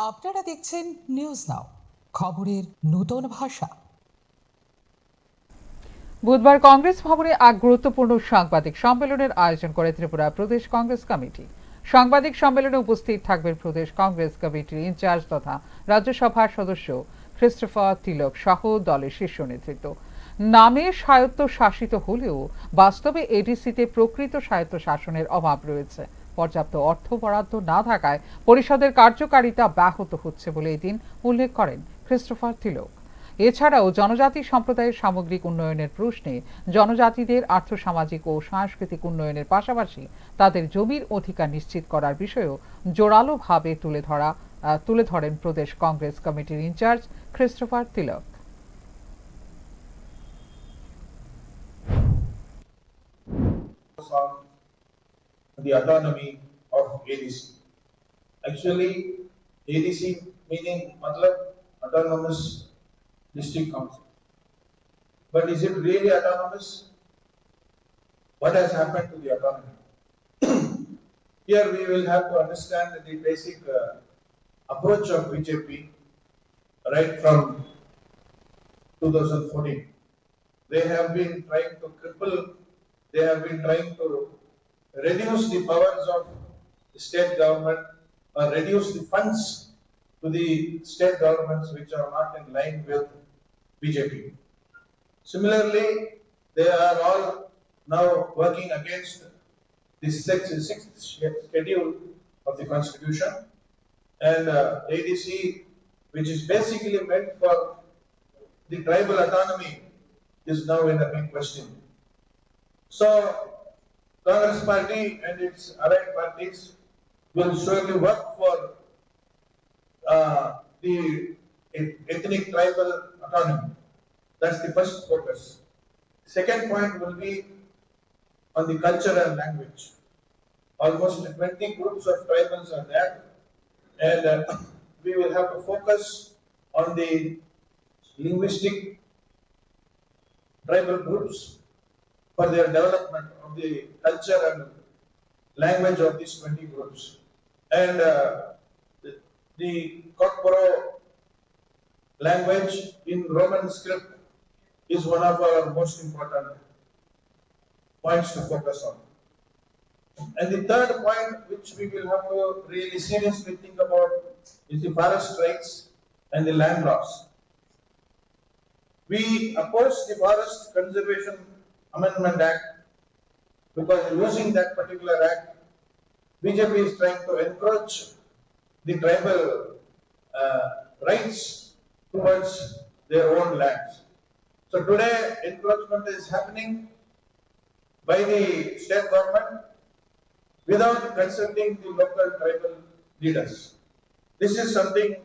আপনারা দেখছেন news now, খবরের নতুন ভাষা। বুধবার কংগ্রেস ভবনে এক গুরুত্বপূর্ণ সাংবাদিক সম্মেলনের আয়োজন করে ত্রিপুরা প্রদেশ কংগ্রেস কমিটি। সাংবাদিক সম্মেলনে উপস্থিত থাকবেন প্রদেশ কংগ্রেস কমিটির ইনচার্জ তথা রাজ্যসভার সদস্য ক্রিস্টোফার তিলক সহ দলের শীর্ষ নেতৃত্ব। নামে স্বায়ত্ত শাসিত হলেও বাস্তবে এডিসিতে প্রকৃত স্বায়ত্ত শাসনের অভাব রয়েছে। পর্যাপ্ত অর্থ বরাদ্দ না থাকায় পরিষদের কার্যকারিতা ব্যাহত হচ্ছে বলে এদিন উল্লেখ করেন ক্রিস্টোফার তিলক। এছাড়াও জনজাতি সম্প্রদায়ের সামগ্রিক উন্নয়নের প্রশ্নে জনজাতিদের আর্থসামাজিক ও সাংস্কৃতিক উন্নয়নের পাশাপাশি তাদের জমির অধিকার নিশ্চিত করার বিষয়েও জোরালোভাবে তুলে ধরেন প্রদেশ কংগ্রেস কমিটির incharge Christopher Tilak. The autonomy of ADC. Actually, ADC meaning matlab autonomous district council. But is it really autonomous? What has happened to the autonomy? Here we will have to understand the basic approach of BJP right from 2014. They have been trying to cripple, they have been trying to reduce the powers of the state government or reduce the funds to the state governments which are not in line with BJP. Similarly, they are all now working against the sixth schedule of the constitution, and ADC, which is basically meant for the tribal autonomy, is now in a big question. So Congress party and its allied parties will surely work for the ethnic tribal autonomy. That's the first focus. Second point will be on the culture and language. Almost 20 groups of tribals are there, and we will have to focus on the linguistic tribal groups for their development of the culture and language of these 20 groups. And the Kokporo language in Roman script is one of our most important points to focus on. And the third point which we will have to really seriously think about is the forest rights and the land laws. We oppose the Forest Conservation Amendment Act because using that particular act, BJP is trying to encroach the tribal rights towards their own lands. So today, encroachment is happening by the state government without consulting the local tribal leaders. This is something